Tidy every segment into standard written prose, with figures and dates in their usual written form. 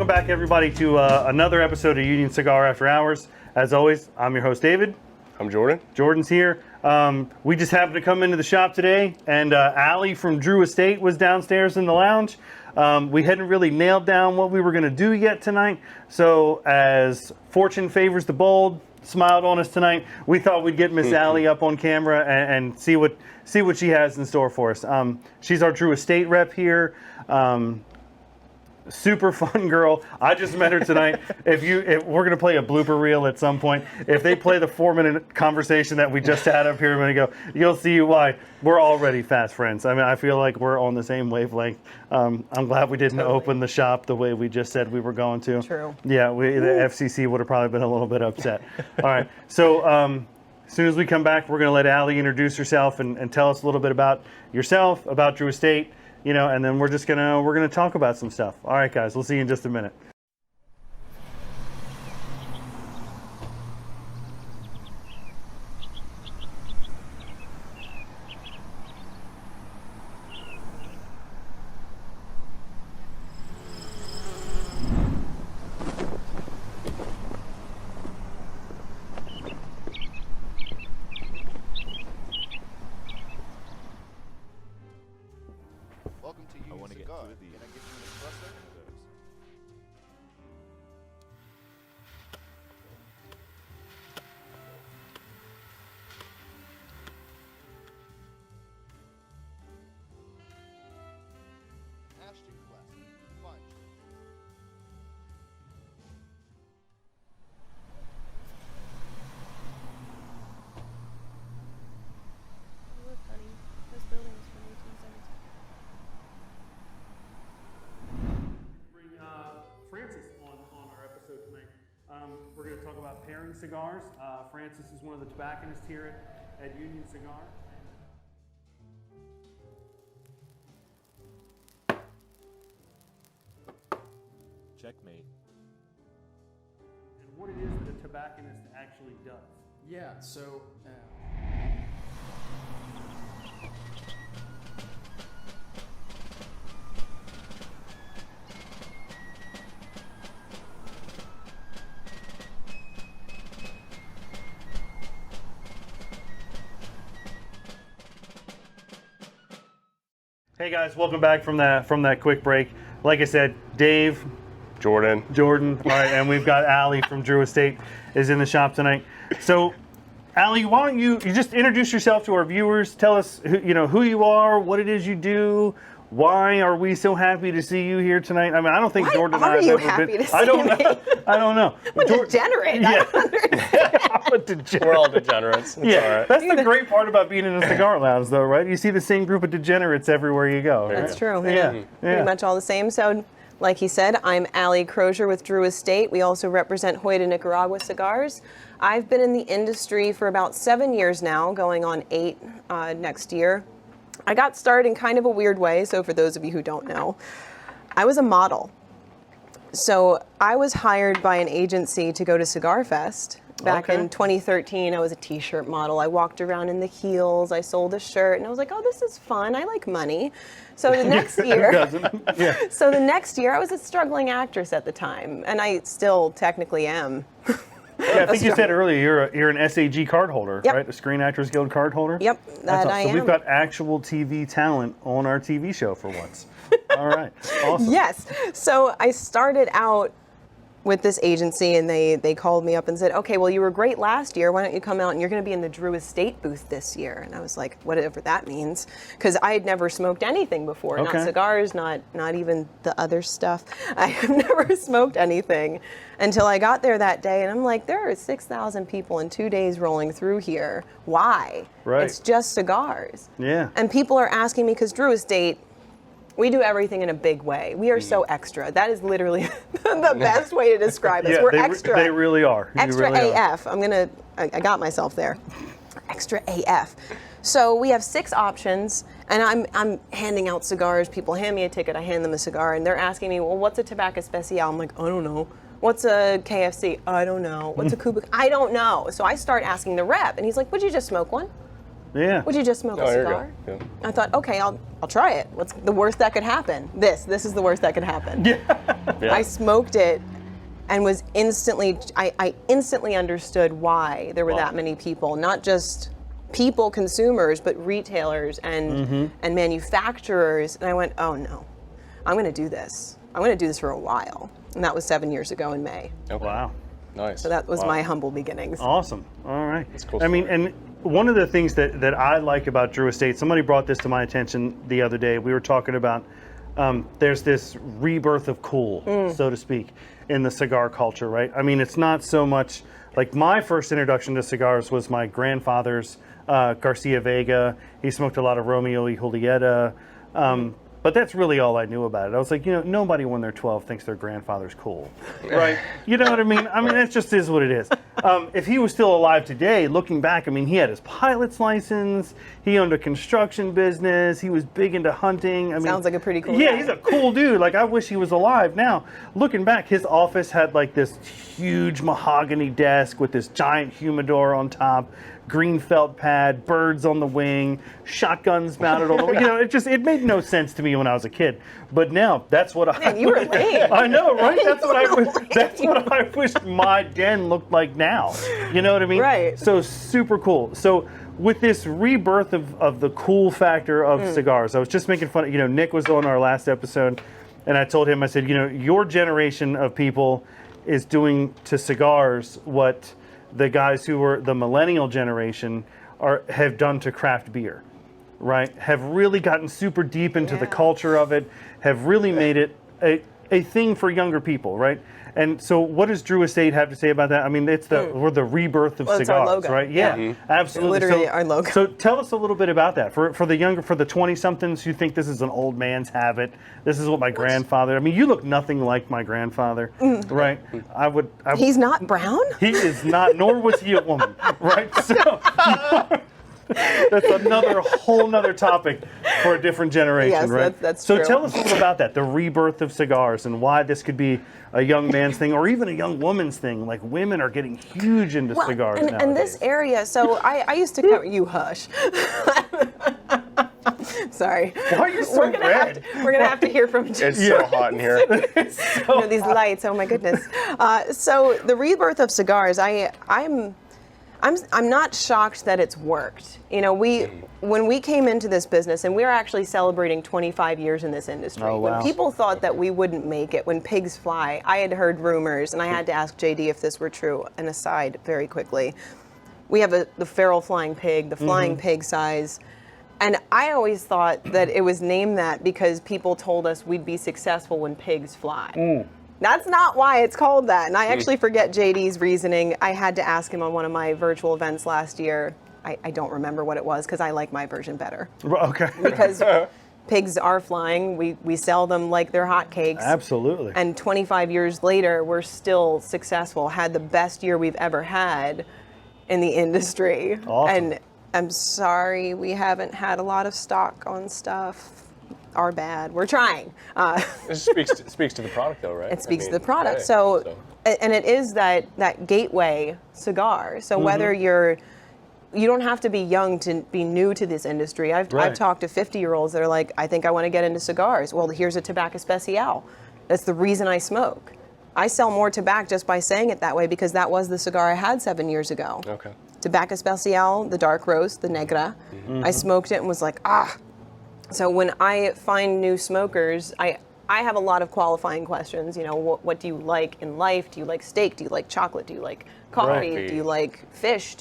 welcome back everybody to another episode of Union Cigar After Hours. As always, I'm your host David. I'm Jordan. Jordan's here. We just happened to come into the shop today, and Allie from Drew Estate was downstairs in the lounge. We hadn't really nailed down what we were going to do yet tonight, so as fortune favors the bold, smiled on us tonight, we thought we'd get Miss Allie up on camera and see what she has in store for us. She's our Drew Estate rep here. Super fun girl. I just met her tonight. If we're gonna play a blooper reel at some point, if they play the 4-minute conversation that we just had up here a minute ago, you'll see why we're already fast friends. I mean, I feel like we're on the same wavelength. I'm glad we didn't open the shop the way we just said we were going to. True. Yeah, the FCC would have probably been a little bit upset. All right, so as soon as we come back, we're gonna let Allie introduce herself and tell us a little bit about yourself, about Drew Estate. You know, and then we're gonna talk about some stuff. All right, guys, we'll see you in just a minute. We're going to talk about pairing cigars. Francis is one of the tobacconists here at Union Cigar. Checkmate. And what it is that a tobacconist actually does. Yeah, so... Hey guys, welcome back from that quick break. Like I said, Dave, Jordan. All right, and we've got Allie from Drew Estate is in the shop tonight. So, Allie, why don't you just introduce yourself to our viewers? Tell us who you are, what it is you do. Why are we so happy to see you here tonight? I mean, I don't think Jordan and I have ever been. I don't know. I'm a degenerate. Yeah. I'm a degenerate. We're all degenerates. It's all right. That's the great part about being in a cigar lounge, though, right? You see the same group of degenerates everywhere you go. That's true. Yeah. Pretty much all the same. So, like he said, I'm Allie Crozier with Drew Estate. We also represent Hoyda Nicaragua Cigars. I've been in the industry for about 7 years now, going on 8 next year. I got started in kind of a weird way, so for those of you who don't know, I was a model. So I was hired by an agency to go to Cigar Fest. Back in 2013, I was a t-shirt model. I walked around in the heels, I sold a shirt, and I was like, oh, this is fun, I like money. So the next year, so the next year, I was a struggling actress at the time, and I still technically am. Yeah, I think you said earlier you're an SAG card holder, Yep. right? A Screen Actors Guild card holder? Yep, that I am. So we've got actual TV talent on our TV show for once. All right, awesome. Yes, so I started out with this agency, and they called me up and said, okay, well, you were great last year. Why don't you come out and you're going to be in the Drew Estate booth this year? And I was like, whatever that means, because I had never smoked anything before, not cigars, not even the other stuff. I have never smoked anything until I got there that day, and I'm like, there are 6,000 people in 2 days rolling through here. Why? Right. It's just cigars. Yeah. And people are asking me, because Drew Estate, we do everything in a big way. We are so extra. That is literally the best way to describe us. Yeah, We're extra. They really are. Extra really AF. Are. I got myself there. Extra AF. So we have 6 options, and I'm handing out cigars. People hand me a ticket, I hand them a cigar, and they're asking me, well, what's a Tobacco Special? I'm like, I don't know. What's a KFC? I don't know. What's a Cuba? I don't know. So I start asking the rep, and he's like, would you just smoke one? Yeah. Would you just smoke a Oh, here you cigar? go. Yeah. I thought, okay, I'll try it. What's the worst that could happen? This is the worst that could happen. Yeah. I smoked it and was instantly, I instantly understood why there were that many people, not just people, consumers, but retailers and manufacturers. And I went, oh no, I'm going to do this. I'm going to do this for a while. And that was 7 years ago in May. Okay. Wow. Nice. So that was my humble beginnings. Awesome. All right. That's cool I mean, story. and one of the things that I like about Drew Estate, somebody brought this to my attention the other day. We were talking about there's this rebirth of cool, so to speak, in the cigar culture, right? I mean, it's not so much like my first introduction to cigars was my grandfather's Garcia Vega. He smoked a lot of Romeo y Julieta. But that's really all I knew about it. I was like, nobody when they're 12 thinks their grandfather's cool, right? You know what I mean? I mean, that just is what it is. If he was still alive today, looking back, I mean, he had his pilot's license. He owned a construction business. He was big into hunting. I mean, Sounds like a pretty cool Yeah, guy. he's a cool dude. Like, I wish he was alive now. Looking back, his office had like this huge mahogany desk with this giant humidor on top, green felt pad, birds on the wing, shotguns mounted on the wing. It made no sense to me when I was a kid. But now, that's what I... Man, you were lame. I know, right? That's what I You were wish. That's what I wish my den looked like now. You know what I mean? Right. So super cool. So with this rebirth of the cool factor of cigars, I was just making fun. Nick was on our last episode, and I told him, I said, your generation of people is doing to cigars what the guys who were the millennial generation have done to craft beer, right? Have really gotten super deep into the Yeah. culture of it, have really made it a thing for younger people, right? And so what does Drew Estate have to say about that? I mean, we're the rebirth of Well, it's our cigars, logo. right? Yeah, absolutely. Literally our logo. So tell us a little bit about that. For the 20-somethings who think this is an old man's habit, this is what my grandfather, I mean, you look nothing like my grandfather, right? He's not brown? He is not, nor was he a woman, right? So that's another whole nother topic for a different generation, Yes, right? that's so true. tell us a little about that, the rebirth of cigars, and why this could be a young man's thing or even a young woman's thing. Like, women are getting huge into cigars and nowadays. this area, so I used to cover, you hush. Sorry. Why are you so we're gonna red? we're gonna have to hear from It's so hot in here. these lights. Oh my goodness. So the rebirth of cigars, I'm not shocked that it's worked. When we came into this business, and we're actually celebrating 25 years in this industry. Oh, wow. When people thought that we wouldn't make it, when pigs fly, I had heard rumors, and I had to ask JD if this were true. An aside, very quickly, we have the feral flying pig, the flying pig size. And I always thought that it was named that because people told us we'd be successful when pigs fly. That's not why it's called that. And I actually forget JD's reasoning. I had to ask him on one of my virtual events last year. I don't remember what it was because I like my version better. Okay. Because pigs are flying. We sell them like they're hotcakes. Absolutely. And 25 years later, we're still successful, had the best year we've ever had in the industry. Awesome. And I'm sorry we haven't had a lot of stock on stuff. Our bad. We're trying. It speaks to the product, though, right? It speaks to the product. So, and it is that gateway cigar. So whether you don't have to be young to be new to this industry. I've talked to 50-year-olds that are like, I think I want to get into cigars. Well, here's a Tobacco Especial. That's the reason I smoke. I sell more tobacco just by saying it that way because that was the cigar I had 7 years ago. Okay. Tobacco Especial, the dark roast, the negra. I smoked it and was like, So when I find new smokers, I have a lot of qualifying questions. What do you like in life? Do you like steak? Do you like chocolate? Do you like coffee? Right. Do you like fish?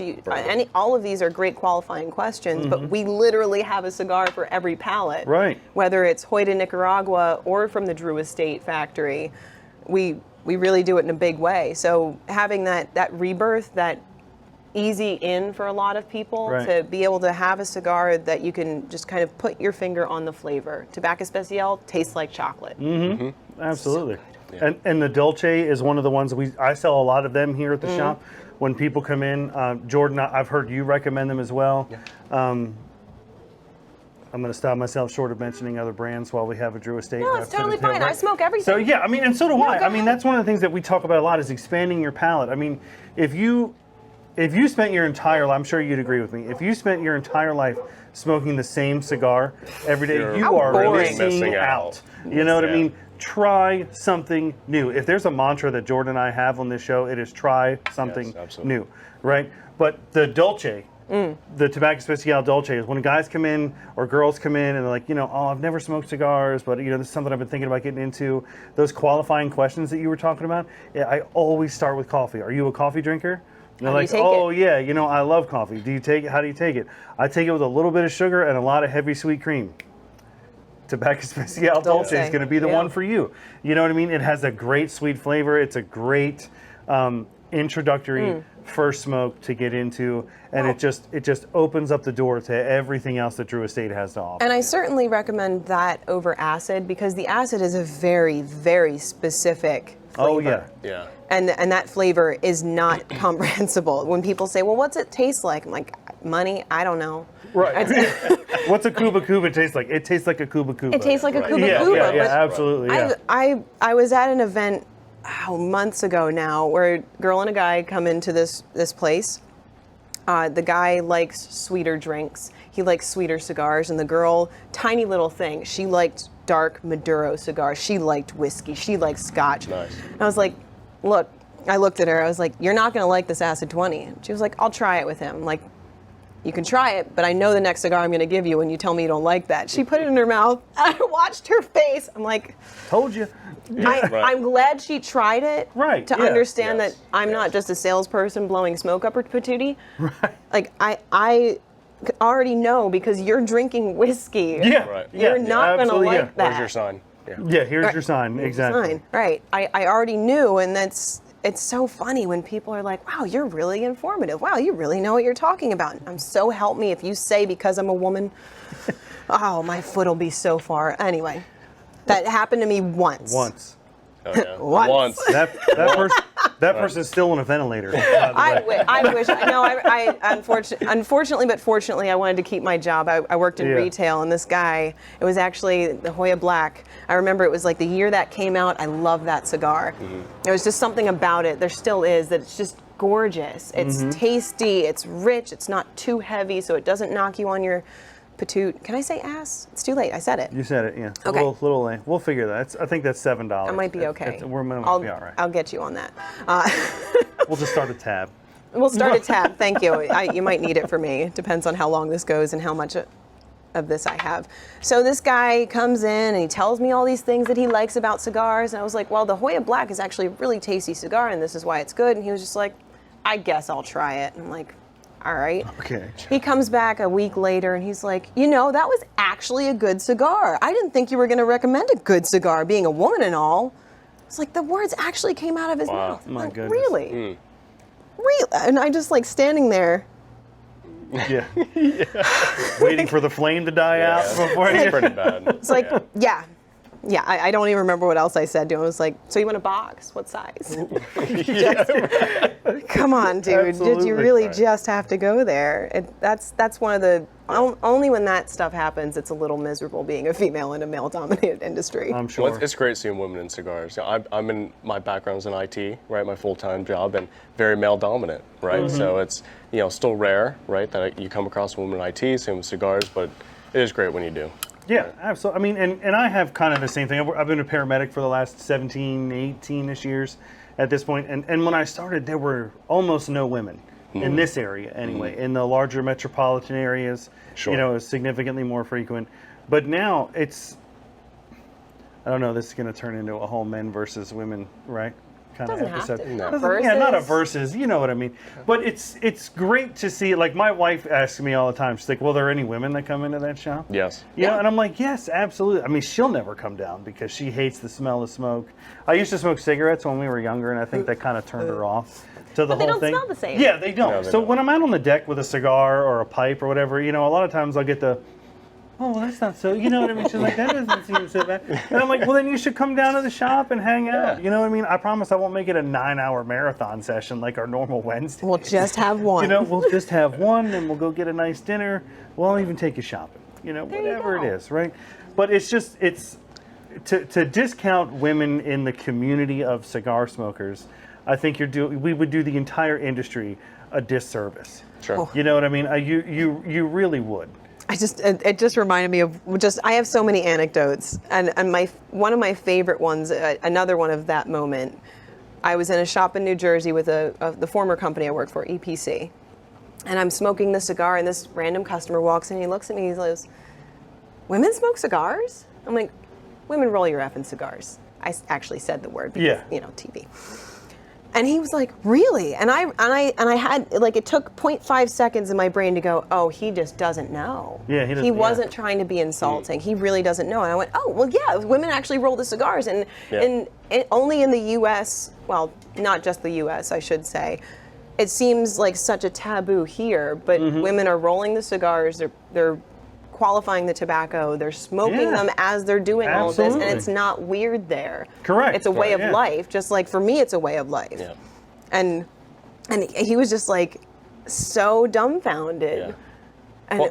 All of these are great qualifying questions, but we literally have a cigar for every palate. Right. Whether it's Hoyt in Nicaragua or from the Drew Estate factory, we really do it in a big way. So having that rebirth, that easy in for a lot of people to be able to have a cigar that you can just kind of put your finger on the flavor. Tobacco Especial tastes like chocolate. Absolutely. And the Dolce is one of the ones I sell a lot of them here at the shop. When people come in, Jordan, I've heard you recommend them as well. Yeah. I'm going to stop myself short of mentioning other brands while we have a Drew Estate. No, it's totally fine. I smoke everything. So yeah, and so do I. go I mean, ahead. that's one of the things that we talk about a lot is expanding your palate. I mean, if you if you spent your entire life, I'm sure you'd agree with me, if you spent your entire life smoking the same cigar every day, You're you How are boring. missing out. You know what I Yeah. mean? Try something new. If there's a mantra that Jordan and I have on this show, it is try something absolutely. new, right? But the Dolce, the Tobacco Especial Dolce, is when guys come in or girls come in and they're like, oh, I've never smoked cigars, but this is something I've been thinking about getting into. Those qualifying questions that you were talking about, I always start with coffee. Are you a coffee drinker? And they're How do like, you take oh it? yeah, I love coffee. Do you take it? How do you take it? I take it with a little bit of sugar and a lot of heavy sweet cream. Tobacco Especial Dolce is going to be the one for you. You know what I mean? It has a great sweet flavor. It's a great introductory first smoke to get into, and it just opens up the door to everything else that Drew Estate has to offer. And I certainly recommend that over acid because the acid is a very, very specific flavor. Oh yeah. Yeah. And that flavor is not comprehensible. When people say, well, what's it taste like? I'm like, money? I don't know. Right. What's a Cuba Cuba taste like? It tastes like a Cuba Cuba. It tastes like a Right. Cuba yeah, Cuba. yeah, but absolutely. Yeah. I was at an event months ago now where a girl and a guy come into this place. The guy likes sweeter drinks. He likes sweeter cigars. And the girl, tiny little thing, she liked dark Maduro cigars. She liked whiskey. She liked scotch. Nice. And I was like, look, I looked at her. I was like, you're not going to like this Acid 20. She was like, I'll try it with him. I'm like, you can try it, but I know the next cigar I'm going to give you when you tell me you don't like that. She put it in her mouth. I watched her face. I'm like, Told you. I'm glad she tried it Right, to yeah. understand Yes, that I'm not just a salesperson blowing smoke up her patootie. Right. Like, I already know because you're drinking whiskey. Yeah. Right. You're yeah, not going to absolutely, like yeah. that. Where's your sign? Yeah. Yeah, here's your sign. Exactly. Fine. Right. I already knew, and it's so funny when people are like, wow, you're really informative. Wow, you really know what you're talking about. I'm so help me if you say because I'm a woman, oh, my foot will be so far. Anyway, that happened to me once. Once. Oh, yeah. Once. That person's still on a ventilator. by the way. I wish. No, unfortunately, but fortunately, I wanted to keep my job. I worked in Yeah. retail, and this guy, it was actually the Hoya Black. I remember it was like the year that came out. I love that cigar. There was just something about it. There still is that it's just gorgeous. It's tasty. It's rich. It's not too heavy, so it doesn't knock you on your patoot. Can I say ass? It's too late. I said it. You said it, yeah. Okay. A little late. We'll figure that. I think that's $7. I might be okay. We might I'll be all right. I'll get you on that. We'll just start a tab. We'll start a tab. Thank you. You might need it for me. Depends on how long this goes and how much of this I have. So this guy comes in and he tells me all these things that he likes about cigars. And I was like, well, the Hoya Black is actually a really tasty cigar and this is why it's good. And he was just like, I guess I'll try it. And I'm like, all right. Okay. He comes back a week later and he's like, that was actually a good cigar. I didn't think you were going to recommend a good cigar, being a woman and all. It's like the words actually came out of his mouth. I'm My like, goodness. really? Really? And I just like standing there. Yeah. Waiting for the flame to die out before It's you. pretty bad. It's like, yeah. I don't even remember what else I said to him. I was like, so you want a box? What size? Come on, dude. Did Absolutely. you really Right. just have to go there? That's one of the, only when that stuff happens, it's a little miserable being a female in a male-dominated industry. I'm Well, sure. it's great seeing women in cigars. I'm in my background's in IT, right? My full-time job, and very male-dominant, right? So it's still rare, right, that you come across a woman in IT, same with cigars, but it is great when you do. Yeah, absolutely. I mean, and I have kind of the same thing. I've been a paramedic for the last 17, 18-ish years at this point. And when I started, there were almost no women in this area anyway. In the larger metropolitan areas, Sure. it's significantly more frequent. But now it's, I don't know, this is going to turn into a whole men versus women, right? Kind Doesn't have to. No. Yeah, not a Versus. versus, you know what I mean. But it's great to see, like my wife asks me all the time, she's like, well, are there any women that come into that shop? Yes. You know, and I'm like, yes, absolutely. I mean, she'll never come down because she hates the smell of smoke. I used to smoke cigarettes when we were younger, and I think that kind of turned her off to the But they whole don't thing. smell the same. Yeah, they don't. No, they So don't. when I'm out on the deck with a cigar or a pipe or whatever, a lot of times I'll get the, oh, well, that's not so, you know what I mean? She's like, that doesn't seem so bad. And I'm like, well, then you should come down to the shop and hang out. Yeah. You know what I mean? I promise I won't make it a 9-hour marathon session like our normal Wednesday. We'll just have one. We'll just have one and we'll go get a nice dinner. We'll even take you shopping, whatever it go. is, right? But it's just, to discount women in the community of cigar smokers, I think we would do the entire industry a disservice. Sure. You know what I mean? You really would. It just reminded me of I have so many anecdotes, and one of my favorite ones, another one of that moment. I was in a shop in New Jersey with the former company I worked for, EPC, and I'm smoking the cigar, and this random customer walks in, and he looks at me, he goes, "Women smoke cigars?" I'm like, "Women roll your effing cigars." I actually said the word because, TV. And he was like, "Really?" And I had, like, it took 0.5 seconds in my brain to go, "Oh, he just doesn't know." Yeah, he wasn't trying to be insulting. He really doesn't know. And I went, "Oh, well, yeah, women actually roll the cigars." And only in the U.S., well, not just the U.S., I should say, it seems like such a taboo here. But women are rolling the cigars. They're qualifying the tobacco. They're smoking them as they're doing all of this, and it's not weird there. Correct. It's a way of life, just like for me, it's a way of life. Yeah. And he was just like so dumbfounded. Yeah. And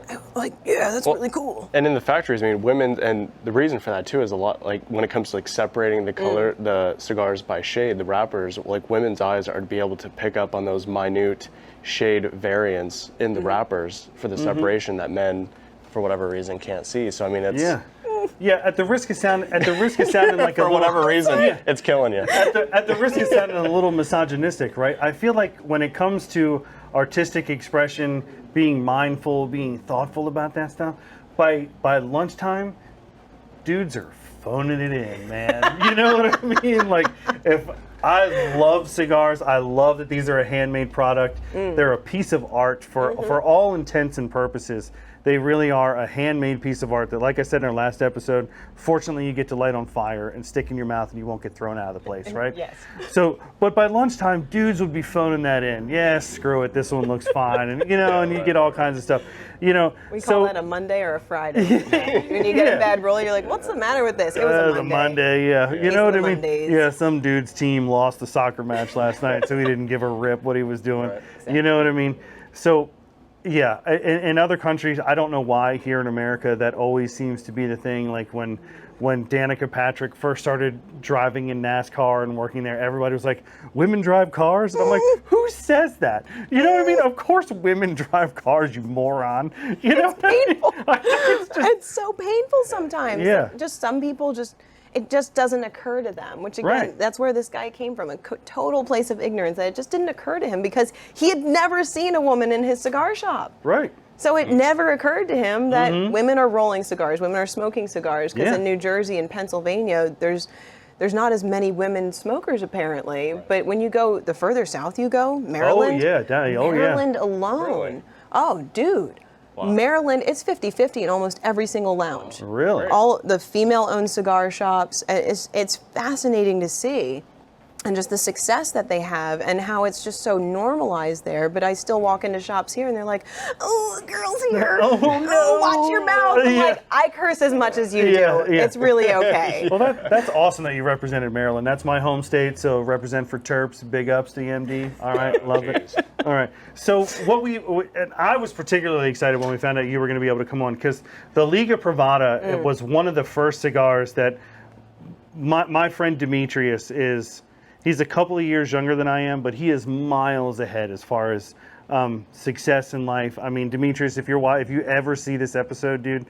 that's really cool. And in the factories, I mean, women, and the reason for that too is a lot, like when it comes to like separating the color, the cigars by shade, the wrappers, like women's eyes are to be able to pick up on those minute shade variants in the wrappers for the separation that men, for whatever reason, can't see. So I mean, it's at the risk of sounding like for whatever reason, it's killing you. At the risk of sounding a little misogynistic, right? I feel like when it comes to artistic expression, being mindful, being thoughtful about that stuff, by lunchtime, dudes are phoning it in, man. You know what I mean? Like, if I love cigars, I love that these are a handmade product. They're a piece of art for all intents and purposes. They really are a handmade piece of art that, like I said in our last episode, fortunately you get to light on fire and stick in your mouth and you won't get thrown out of the place, right? Yes. So, but by lunchtime, dudes would be phoning that in. Yeah, screw it, this one looks fine. And, and you get all kinds of stuff. We call that a Monday or a Friday. When you get a bad roll, you're like, "What's the matter with this?" It was a Monday. Yeah. You know what I mean? Mondays. Yeah, some dude's team lost the soccer match last night, so he didn't give a rip what he was doing. Right. Exactly. You know what I mean? So, yeah, in other countries, I don't know why here in America that always seems to be the thing. Like when Danica Patrick first started driving in NASCAR and working there, everybody was like, "Women drive cars?" And I'm like, who says that? You know what I mean? Of course women drive cars, you moron. You know? It's painful. It's just, It's so painful sometimes. Yeah. Just some people it just doesn't occur to them, which again, that's where this guy came from, a total place of ignorance, that it just didn't occur to him because he had never seen a woman in his cigar shop. right. So it never occurred to him that women are rolling cigars, women are smoking cigars, because in New Jersey and Pennsylvania, there's not as many women smokers apparently, but when you go the further south you go, Maryland, Maryland alone, Really? oh dude. Wow. Maryland, it's 50-50 in almost every single lounge. Really? All the female-owned cigar shops, it's fascinating to see. And just the success that they have and how it's just so normalized there. But I still walk into shops here and they're like, "Oh, the girl's here. Oh, no. Watch your mouth." I'm like, I curse as much as you do. Yeah. It's really okay. Well, that's awesome that you represented Maryland. That's my home state, so represent for Terps. Big ups to EMD. All right, love it. All right. So and I was particularly excited when we found out you were going to be able to come on, because the Liga Privada it was one of the first cigars that my friend Demetrius is. He's a couple of years younger than I am, but he is miles ahead as far as success in life. I mean, Demetrius, if you ever see this episode, dude,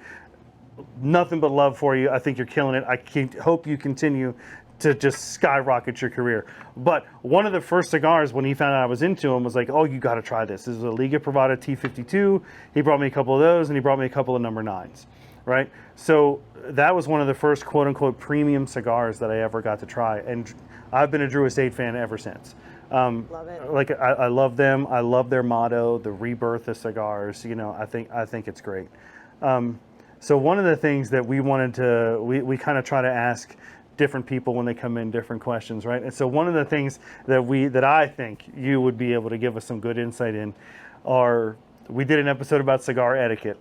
nothing but love for you. I think you're killing it. I hope you continue to just skyrocket your career. But one of the first cigars when he found out I was into him was like, "Oh, you got to try this. This is a Liga Privada T52. He brought me a couple of those, and he brought me a couple of number 9s. Right? So that was one of the first quote-unquote premium cigars that I ever got to try. And I've been a Drew Estate fan ever since. Love it. Like I love them. I love their motto, the Rebirth of Cigars. I think it's great. So one of the things that we wanted to, we kind of try to ask different people when they come in different questions, right? And so one of the things that I think you would be able to give us some good insight in are, we did an episode about cigar etiquette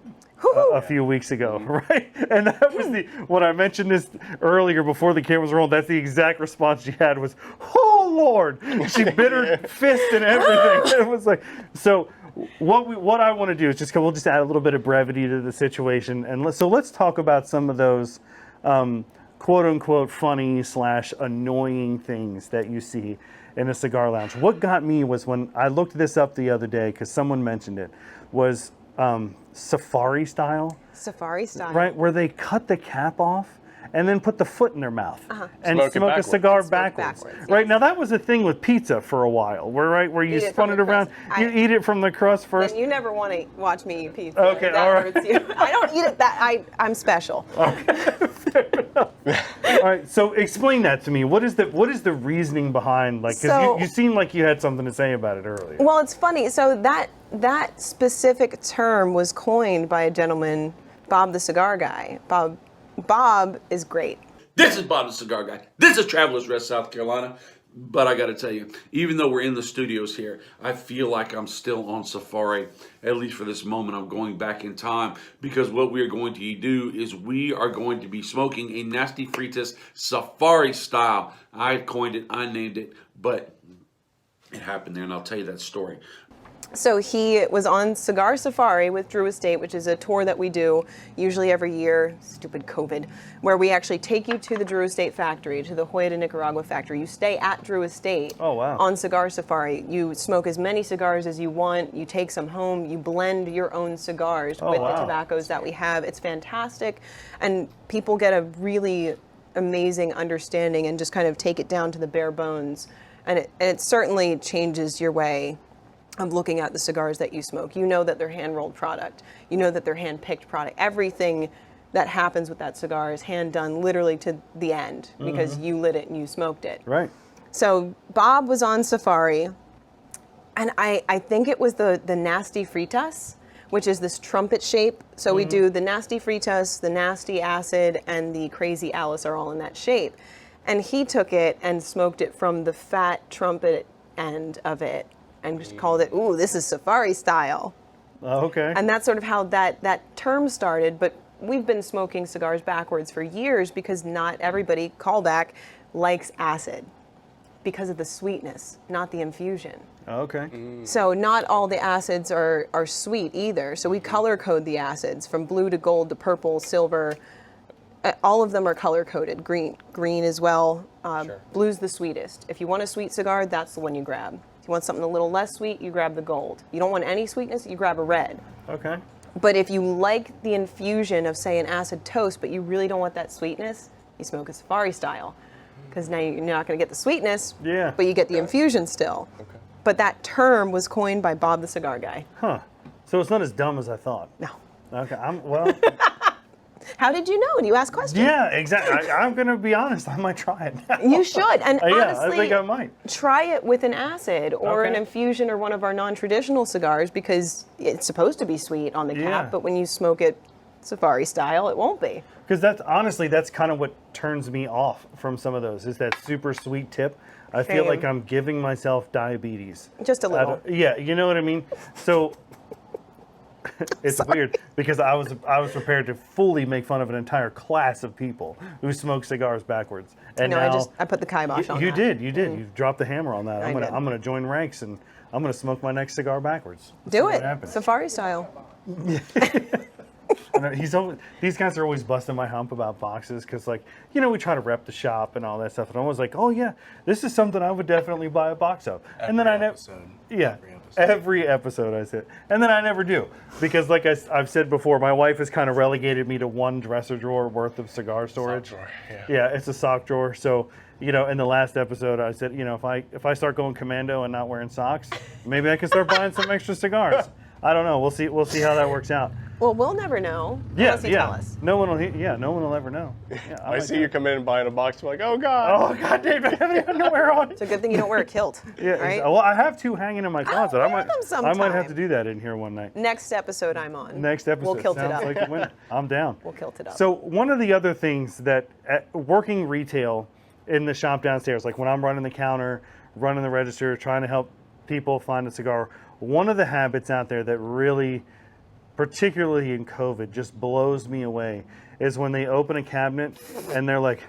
a few weeks ago, right? And that was when I mentioned this earlier before the cameras were on, that's the exact response she had was, "Oh Lord!" She bit her fist and everything. It was like, so what I want to do is we'll just add a little bit of brevity to the situation, and let's talk about some of those quote unquote funny / annoying things that you see in a cigar lounge. What got me was when I looked this up the other day, because someone mentioned it, was safari style. Safari style. Right, where they cut the cap off and then put the foot in their mouth and Smoke it smoke a backwards. cigar And smoke backwards. backwards, Right, yes. now that was a thing with pizza for a while, where you Eat it spun from it the around, crust. you eat it from the crust first. And you never want to watch me eat pizza. Okay, That all right. hurts you. I don't eat it I'm special. All right, so explain that to me. What is the reasoning behind, like, because So- you seemed like you had something to say about it earlier. Well, it's funny. So that specific term was coined by a gentleman, Bob the Cigar Guy. Bob is great. This is Bob the Cigar Guy. This is Travelers Rest, South Carolina. But I got to tell you, even though we're in the studios here, I feel like I'm still on safari. At least for this moment, I'm going back in time. Because what we are going to do is we are going to be smoking a Nasty Fritas safari style. I coined it, I named it, but it happened there, and I'll tell you that story. So he was on Cigar Safari with Drew Estate, which is a tour that we do usually every year, stupid COVID, where we actually take you to the Drew Estate factory, to the Hoya de Nicaragua factory. You stay at Drew Estate on Cigar Safari. You smoke as many cigars as you want. You take some home. You blend your own cigars with the tobaccos that we have. It's fantastic. And people get a really amazing understanding and just kind of take it down to the bare bones. And it certainly changes your way of looking at the cigars that you smoke. You know that they're hand-rolled product. You know that they're hand-picked product. Everything that happens with that cigar is hand-done literally to the end because you lit it and you smoked it. Right. So Bob was on Safari, and I think it was the Nasty Fritas, which is this trumpet shape. So we do the Nasty Fritas, the Nasty Acid, and the Crazy Alice are all in that shape. And he took it and smoked it from the fat trumpet end of it and just called it, ooh, this is Safari style. Okay. And that's sort of how that term started. But we've been smoking cigars backwards for years because not everybody, callback, likes acid because of the sweetness, not the infusion. Okay. So not all the acids are sweet either. So we color code the acids from blue to gold to purple, silver. All of them are color coded. Green as well. Blue's the sweetest. If you want a sweet cigar, that's the one you grab. If you want something a little less sweet, you grab the gold. You don't want any sweetness, you grab a red. Okay. But if you like the infusion of, say, an acid toast, but you really don't want that sweetness, you smoke a Safari style. Because now you're not going to get the sweetness, but you get the infusion still. Okay. But that term was coined by Bob the Cigar Guy. Huh. So it's not as dumb as I thought. No. Okay. Well. How did you know? And you asked questions. Yeah, exactly. I'm going to be honest. I might try it now. You should. And Yeah, honestly, I think I might. try it with an acid or an Okay. infusion or one of our non-traditional cigars because it's supposed to be sweet on the cap, Yeah. but when you smoke it Safari style, it won't be. Because that's kind of what turns me off from some of those, is that super sweet tip. I feel Same. like I'm giving myself diabetes. Just a little. Yeah, you know what I mean? So it's weird because I was prepared to fully make fun of an entire class of people who smoke cigars backwards. And No, now I put the kibosh on you that. did. You dropped the hammer on that. I did. I'm gonna join ranks and I'm gonna smoke my next cigar backwards. Let's Do see what it. happens. Safari style. And these guys are always busting my hump about boxes because, like, you know, we try to rep the shop and all that stuff. And I'm always like, oh yeah, this is something I would definitely buy a box of. And then I never, every episode I said, and then I never do because, like I've said before, my wife has kind of relegated me to one dresser drawer worth of cigar storage. Sock drawer, Yeah, it's a sock drawer. So, you know, in the last episode, I said, you know, if I start going commando and not wearing socks, maybe I can start buying some extra cigars. I don't know. We'll see how that works out. Well, we'll never know Yeah, unless you tell us. No one will ever know. Yeah, I see you come in and buying a box. I'm like, oh god. Oh god, Dave, I haven't even underwear on. It's a good thing you don't wear a kilt. Yeah, right? well, I have two hanging in my closet. wear I might them I might have sometime. to do that in here one night. Next episode I'm on. Next episode. We'll kilt it Sounds up. like a winner. I'm down. We'll kilt it up. So one of the other things that working retail in the shop downstairs, like when I'm running the counter, running the register, trying to help people find a cigar, one of the habits out there that really, particularly in COVID, just blows me away is when they open a cabinet and they're like,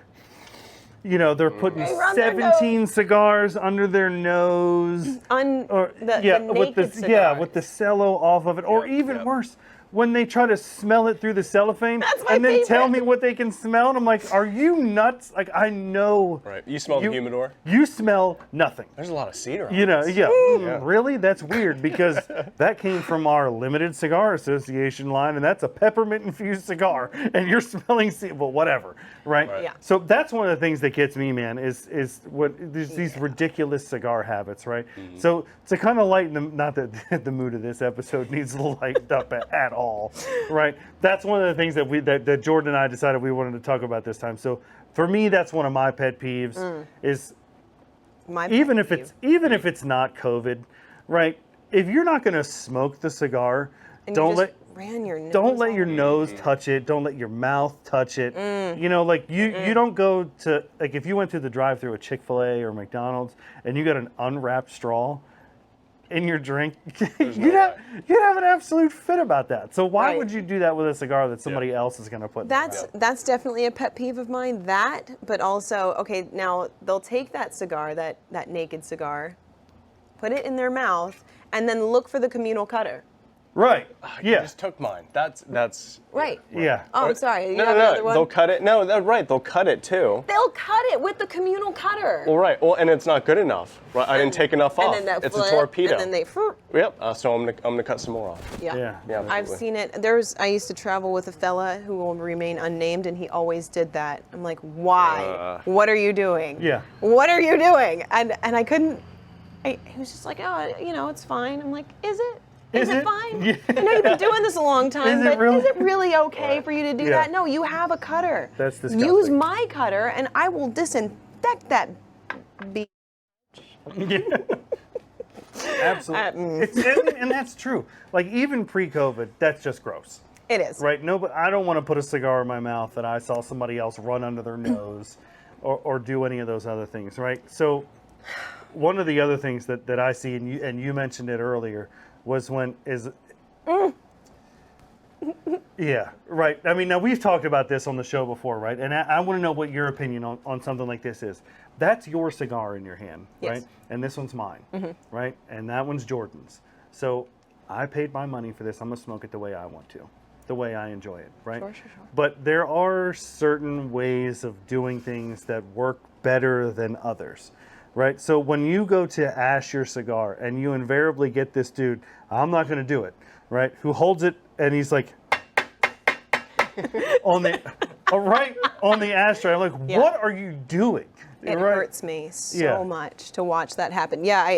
you know, they're putting They run their 17 cigars under their nose. The with naked the cigars. with the cello off of it, or even yep. worse, when they try to smell it through the cellophane That's my and then tell favorite. me what they can smell, and I'm like, are you nuts? Like, I know. Right. You smell the humidor? You smell nothing. There's a lot of cedar on You know, this. yeah. Yeah. Really? That's weird because that came from our Limited Cigar Association line, and that's a peppermint infused cigar, and you're smelling, well, whatever, right? Yeah. So that's one of the things that gets me, man, is what there's these ridiculous cigar habits, right? So to kind of lighten them, not that the mood of this episode needs to lighten up at all, right? That's one of the things that Jordan and I decided we wanted to talk about this time. So for me, that's one of my pet peeves is My even pet if it's not COVID, right? If you're not going to smoke the cigar, And don't you let just ran your nose don't let all your over nose touch it. Don't let your mouth touch it. You know, like you don't go to, like, if you went through the drive-through at Chick-fil-A or McDonald's and you got an unwrapped straw in your drink, you'd have an absolute fit about that. So why Right. would you do that with a cigar that somebody else is going to put in their mouth? That's definitely a pet peeve of mine. That, but also, okay, now they'll take that cigar, that naked cigar, put it in their mouth, and then look for the communal cutter. Right. You Yeah. just took mine. That's Right. Yeah. Oh, I'm sorry. You no, have no, another no. one? They'll cut it. No, right. They'll cut it too. They'll cut it with the communal cutter. Well, right. Well, and it's not good enough. Right. I didn't take enough off. And then that It's flip, a torpedo. And then they. Yep. So I'm gonna cut some more off. Yeah. Yeah. Yeah. I've absolutely. seen it. I used to travel with a fella who will remain unnamed, and he always did that. I'm like, why? What are you doing? Yeah. What are you doing? And I couldn't. He was just like, oh, it's fine. I'm like, is it? Is it fine? Yeah. I know you've been doing this a long time, Is it but really? is it really okay for you to do Yeah. that? No, you have a cutter. That's disgusting. Use my cutter, and I will disinfect that. Absolutely. And that's true. Like, even pre-COVID, that's just gross. It is. Right? No, but I don't want to put a cigar in my mouth that I saw somebody else run under their nose or do any of those other things, right? So one of the other things that I see, and you mentioned it earlier, was yeah, right. I mean, now we've talked about this on the show before, right? And I want to know what your opinion on something like this is. That's your cigar in your hand, Yes. right? And this one's mine, right? And that one's Jordan's. So I paid my money for this. I'm going to smoke it the way I want to, the way I enjoy it, right? Sure. But there are certain ways of doing things that work better than others, right? So when you go to ash your cigar and you invariably get this dude, I'm not going to do it, right? Who holds it and he's like on the ashtray. I'm like, Yeah. what are you doing? It Right? hurts me so Yeah. much to watch that happen. Yeah,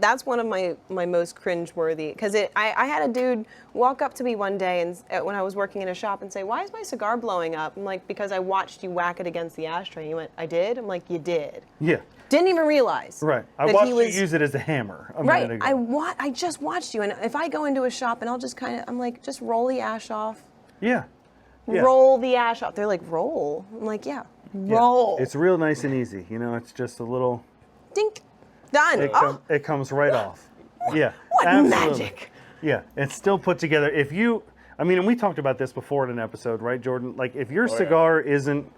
that's one of my most cringeworthy, because I had a dude walk up to me one day and when I was working in a shop and say, "Why is my cigar blowing up?" I'm like, "Because I watched you whack it against the ashtray." He went, "I did?" I'm like, "You did." Yeah. Didn't even realize. Right. I that watched he you was, use it as a hammer a Right. minute ago. I just watched you, and if I go into a shop and I'll just I'm like, just roll the ash off. Yeah. Yeah. Roll the ash off. They're like, roll. I'm like, yeah. Yeah. Roll. It's real nice and easy. You know, it's just a little. Dink. Done. It comes right off. Yeah. What absolutely. magic. Yeah, it's still put together. And we talked about this before in an episode, right, Jordan? Like, if your cigar isn't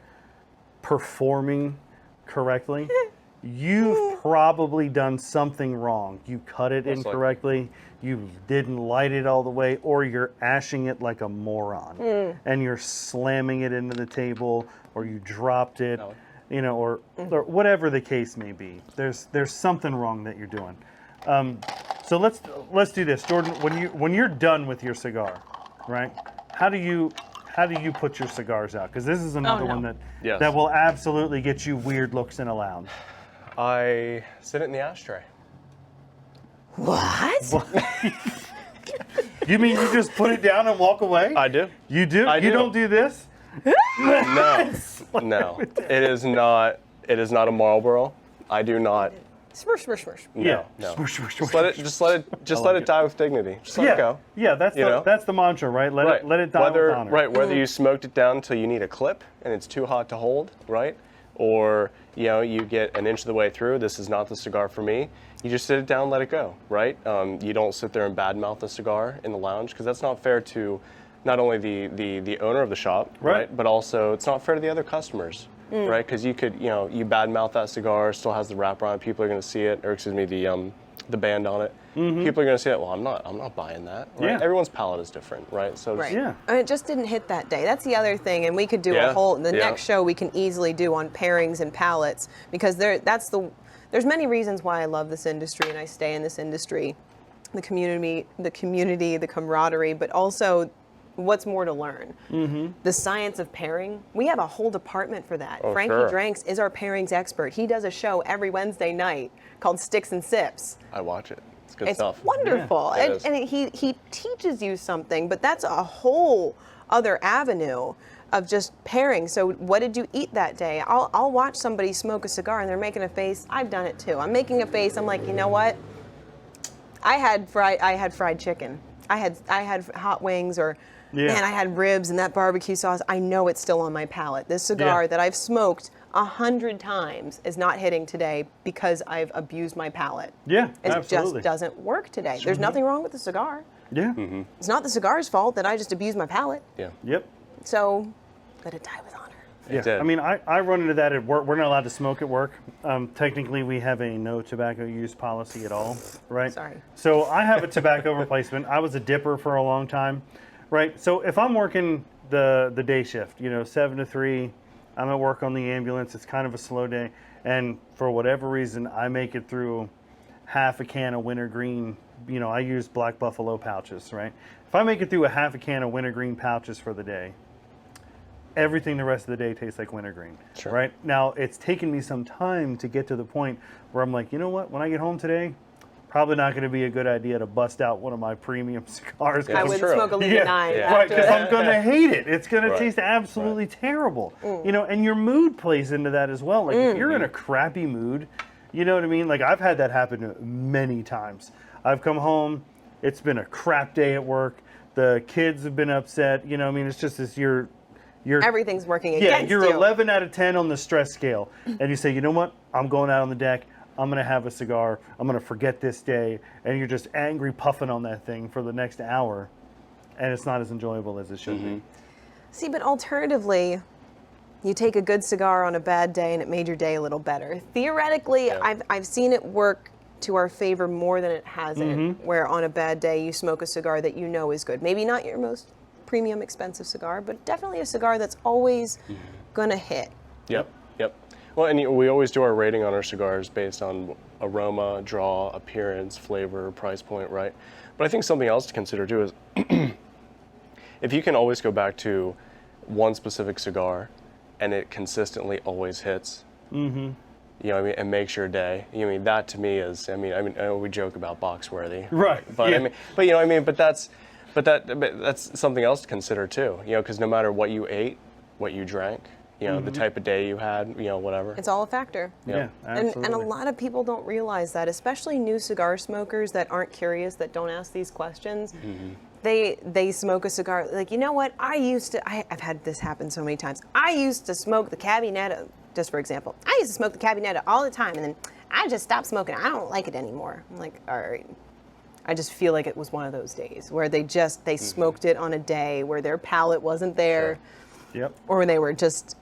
performing correctly, you've probably done something wrong. You cut it Most likely. incorrectly, you didn't light it all the way, or you're ashing it like a moron, and you're slamming it into the table, or you dropped it, you know, or whatever the case may be. There's something wrong that you're doing. So let's do this, Jordan. When you're done with your cigar, right? How do you put your cigars out? Because this is another one that will absolutely get you weird looks in a lounge. I sit it in the ashtray. What? You mean you just put it down and walk away? I do. You do? I You do. don't do this? No, no. It is not a Marlboro. I do not. Swish, swish, swish. No, no. Swish, swish, Just swish. let it die with dignity. Just let it go. Yeah, that's You know? that's the mantra, right? Let it die whether with honor. whether you smoked it down until you need a clip and it's too hot to hold, right? Or you get an inch of the way through. This is not the cigar for me. You just sit it down, and let it go, right? You don't sit there and badmouth the cigar in the lounge, because that's not fair to not only the owner of the shop, Right. but also it's not fair to the other customers, right? Because you could, you badmouth that cigar, still has the wrapper on it, people are going to see it, or excuse me, the band on it. People are going to say, well, I'm not buying that. Right? Yeah. Everyone's palate is different, right? So Right. Yeah. And it just didn't hit that day. That's the other thing, and we could do Yeah. a whole. The Yeah. next show we can easily do on pairings and palates, because there's many reasons why I love this industry and I stay in this industry, the community, the camaraderie, but also what's more to learn. The science of pairing. We have a whole department for that. Oh, Frankie sure. Dranks is our pairings expert. He does a show every Wednesday night called Sticks and Sips. I watch it. It's good It's stuff. wonderful. Yeah, it is. And he teaches you something, but that's a whole other avenue of just pairing. So what did you eat that day? I'll watch somebody smoke a cigar and they're making a face. I've done it too. I'm making a face. I'm like, you know what? I had fried chicken. I had hot wings, or man, I had ribs and that barbecue sauce. I know it's still on my palate. This cigar that I've smoked 100 times is not hitting today because I've abused my palate. Yeah, It absolutely. just doesn't work today. There's nothing wrong with the cigar. Yeah. It's not the cigar's fault that I just abused my palate. Yeah. Yep. So let it die with honor. Yeah, did. I mean, I run into that at work. We're not allowed to smoke at work. Technically, we have a no tobacco use policy at all, right? Sorry. So I have a tobacco replacement. I was a dipper for a long time, right? So if I'm working the day shift, 7 to 3, I'm at work on the ambulance. It's kind of a slow day, and for whatever reason, I make it through half a can of wintergreen. I use Black Buffalo pouches, right? If I make it through a half a can of wintergreen pouches for the day, everything the rest of the day tastes like wintergreen, Sure. right? Now, it's taken me some time to get to the point where I'm like, you know what? When I get home today, probably not going to be a good idea to bust out one of my premium cigars. I wouldn't true. smoke a Liga 9. Yeah. Right, after because that. I'm going to hate it. It's going to Right. taste absolutely terrible. And your mood plays into that as well. Like, if you're in a crappy mood, you know what I mean? Like, I've had that happen many times. I've come home, it's been a crap day at work, the kids have been upset, it's just this, you're Everything's working yeah, against you're you. 11 out of 10 on the stress scale. And you say, you know what? I'm going out on the deck. I'm going to have a cigar. I'm going to forget this day. And you're just angry puffing on that thing for the next hour. And it's not as enjoyable as it should be. See, but alternatively, you take a good cigar on a bad day and it made your day a little better. Theoretically, I've seen it work to our favor more than it hasn't, where on a bad day you smoke a cigar that you know is good. Maybe not your most premium expensive cigar, but definitely a cigar that's always gonna hit. Yep. Well, and we always do our rating on our cigars based on aroma, draw, appearance, flavor, price point, right? But I think something else to consider too is if you can always go back to one specific cigar and it consistently always hits, and makes your day. That to me is, I know we joke about box worthy, Right, But yeah. that's something else to consider too. Because no matter what you ate, what you drank, the type of day you had, whatever. It's all a factor. Yeah, absolutely. And a lot of people don't realize that, especially new cigar smokers that aren't curious, that don't ask these questions. They smoke a cigar, like, you know what, I've had this happen so many times. I used to smoke the Cabinetto, just for example. I used to smoke the Cabinetto all the time, and then I just stopped smoking. I don't like it anymore. I'm like, all right. I just feel like it was one of those days where they smoked it on a day where their palate wasn't there, Yep. or they were just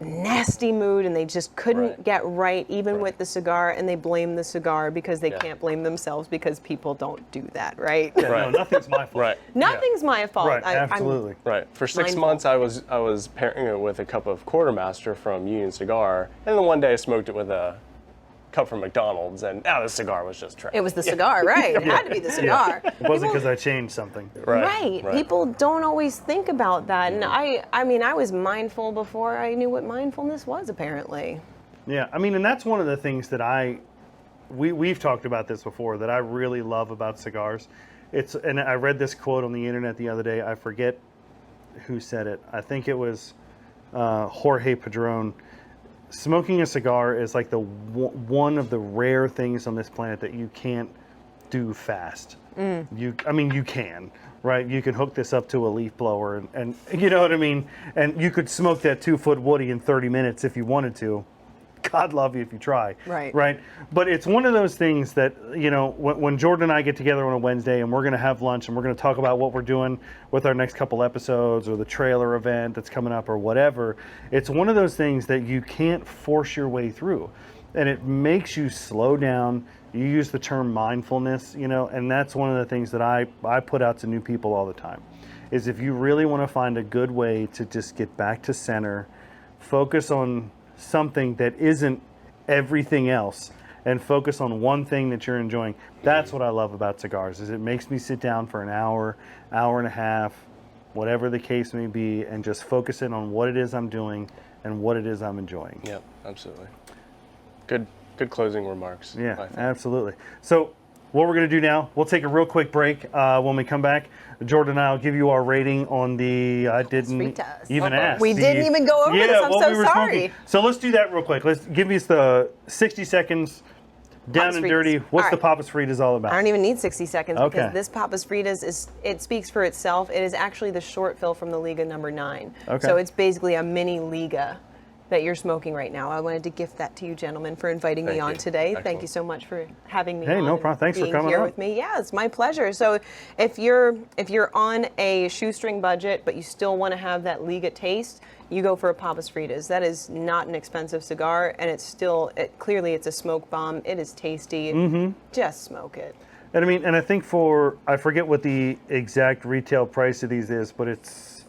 nasty mood and they just couldn't get right even with the cigar, and they blame the cigar because they can't blame themselves, because people don't do that, right? Yeah, no, nothing's my fault. Right. Nothing's my fault. Right, absolutely. Right. For 6 Mindful. months, I was pairing it with a cup of Quartermaster from Union Cigar, and then one day I smoked it with a cup from McDonald's, and the cigar was just trash. It was the cigar, right? It had to be the cigar. It wasn't because I changed something. Right. People don't always think about that. And I was mindful before I knew what mindfulness was, apparently. Yeah, and that's one of the things that we've talked about this before, that I really love about cigars. And I read this quote on the internet the other day. I forget who said it. I think it was Jorge Padron. Smoking a cigar is like one of the rare things on this planet that you can't do fast. You can, right? You can hook this up to a leaf blower and you know what I mean? And you could smoke that 2-foot woody in 30 minutes if you wanted to. God love you if you try. Right. Right. But it's one of those things that, you know, when Jordan and I get together on a Wednesday and we're going to have lunch and we're going to talk about what we're doing with our next couple episodes or the trailer event that's coming up or whatever, it's one of those things that you can't force your way through. And it makes you slow down. You use the term mindfulness, you know, and that's one of the things that I put out to new people all the time, is if you really want to find a good way to just get back to center, focus on something that isn't everything else, and focus on one thing that you're enjoying. That's what I love about cigars, is it makes me sit down for an hour, hour and a half, whatever the case may be, and just focus in on what it is I'm doing and what it is I'm enjoying. Yeah, absolutely. Good closing remarks. Yeah, I think. absolutely. So what we're going to do now, we'll take a real quick break. When we come back, Jordan and I will give you our rating on the, I didn't Fritas. even ask. We didn't even go over this. I'm what so we were sorry. smoking. So let's do that real quick. Let's give us the 60 seconds, down Papas and Fritas. dirty. What's All the right. Papas Fritas all about? I don't even need 60 seconds Okay. because this Papas Fritas it speaks for itself. It is actually the short fill from the Liga number 9. Okay. So it's basically a mini Liga that you're smoking right now. I wanted to gift that to you, gentlemen, for inviting me Thank on you. today. Excellent. Thank you so much for having me Hey, on. no and problem. Thanks for being coming here on. with me. Yeah, it's my pleasure. So if you're on a shoestring budget, but you still want to have that Liga taste, you go for a Papas Fritas. That is not an expensive cigar, and it's still, clearly it's a smoke bomb. It is tasty. Mm-hmm. Just smoke it. And I mean, and I think I forget what the exact retail price of these is, but it's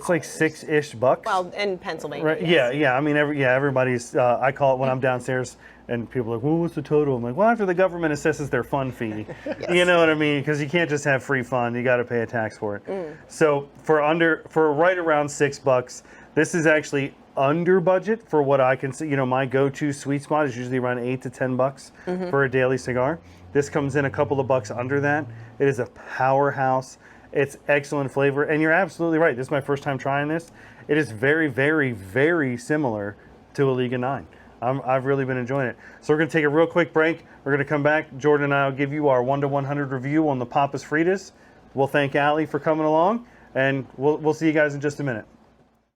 like $6-ish bucks. Well, in Pennsylvania. Right. yes. Yeah. I mean, everybody's. I call it when I'm downstairs, and people are like, "Well, what's the total?" I'm like, "Well, after the government assesses their fund fee, you know what I mean? Because you can't just have free fun; you got to pay a tax for it." So for right around $6, this is actually under budget for what I can see. You know, my go-to sweet spot is usually around $8 to $10 for a daily cigar. This comes in a couple of bucks under that. It is a powerhouse. It's excellent flavor, and you're absolutely right. This is my first time trying this. It is very, very, very similar to a Liga 9. I've really been enjoying it. So we're going to take a real quick break. We're going to come back. Jordan and I will give you our 1 to 100 review on the Papas Fritas. We'll thank Allie for coming along, and we'll see you guys in just a minute.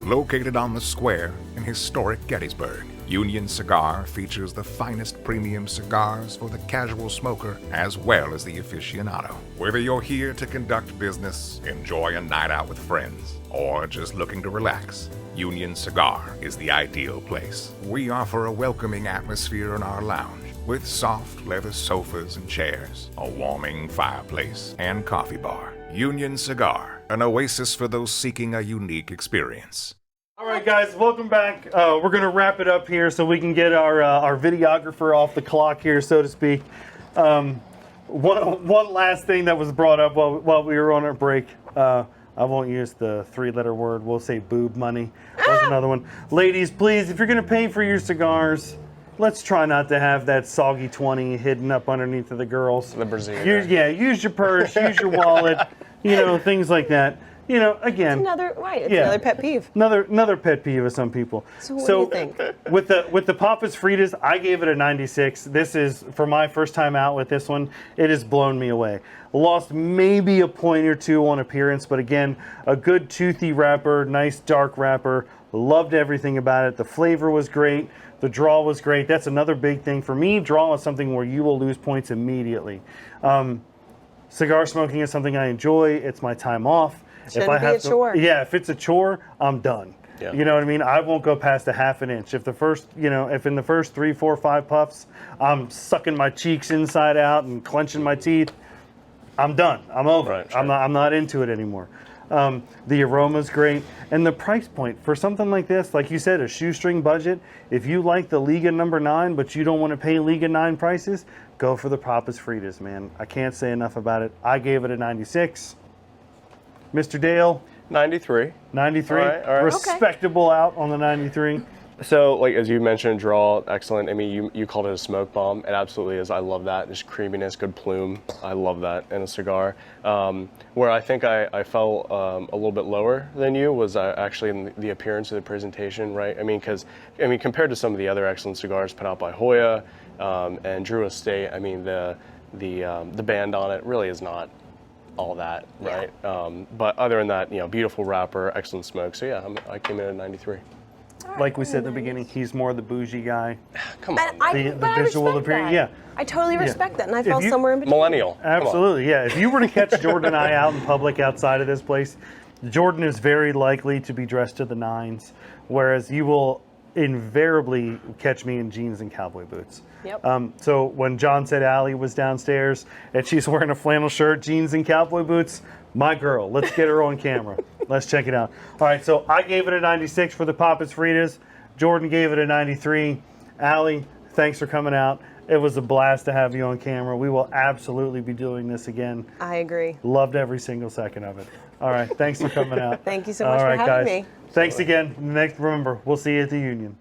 Located on the square in historic Gettysburg, Union Cigar features the finest premium cigars for the casual smoker as well as the aficionado. Whether you're here to conduct business, enjoy a night out with friends, or just looking to relax, Union Cigar is the ideal place. We offer a welcoming atmosphere in our lounge with soft leather sofas and chairs, a warming fireplace, and coffee bar. Union Cigar, an oasis for those seeking a unique experience. All right, guys, welcome back. We're going to wrap it up here so we can get our videographer off the clock here, so to speak. One last thing that was brought up while we were on our break. I won't use the 3-letter word. We'll say boob money. There's another one. Ladies, please, if you're going to pay for your cigars, let's try not to have that soggy 20 hidden up underneath of the girls. The brassiere. Use your purse, use your wallet, things like that. Again, Another pet peeve. Another pet peeve of some people. So what do you think? With the Papas Fritas, I gave it a 96. This is, for my first time out with this one, it has blown me away. Lost maybe a point or two on appearance, but again, a good toothy wrapper, nice dark wrapper. Loved everything about it. The flavor was great. The draw was great. That's another big thing for me. Draw is something where you will lose points immediately. Cigar smoking is something I enjoy. It's my time off. Shouldn't be a chore. Yeah, if it's a chore, I'm done. Yeah. You know what I mean? I won't go past a half an inch. If in the first 3, 4, 5 puffs, I'm sucking my cheeks inside out and clenching my teeth, I'm done. I'm over. Right, it. sure. I'm not into it anymore. The aroma's great, and the price point for something like this, like you said, a shoestring budget. If you like the Liga number 9, but you don't want to pay Liga 9 prices, go for the Papas Fritas, man. I can't say enough about it. I gave it a 96. Mr. Dale, 93. 93. All right. Respectable out on the 93. So, like as you mentioned, draw, excellent. I mean, you called it a smoke bomb. It absolutely is. I love that. Just creaminess, good plume. I love that in a cigar. Where I think I fell a little bit lower than you was actually in the appearance of the presentation, right? I mean, compared to some of the other excellent cigars put out by Hoya and Drew Estate, I mean, the band on it really is not all that, right? But other than that, beautiful wrapper, excellent smoke. So yeah, I came in at 93. like we said in the beginning, he's more the bougie guy. Come on. And The I visual respect appearance, that. yeah. I totally respect that, and I If fell you- somewhere in between. Millennial. Come on. Absolutely, yeah. If you were to catch Jordan and I out in public outside of this place, Jordan is very likely to be dressed to the nines, whereas you will invariably catch me in jeans and cowboy boots. Yep. So when John said Allie was downstairs and she's wearing a flannel shirt, jeans, and cowboy boots, my girl, let's get her on camera. Let's check it out. All right, so I gave it a 96 for the Papas Fritas. Jordan gave it a 93. Allie, thanks for coming out. It was a blast to have you on camera. We will absolutely be doing this again. I agree. Loved every single second of it. All right, thanks for coming out. Thank you so much All for right, having guys. me. Thanks again. Remember, we'll see you at the Union.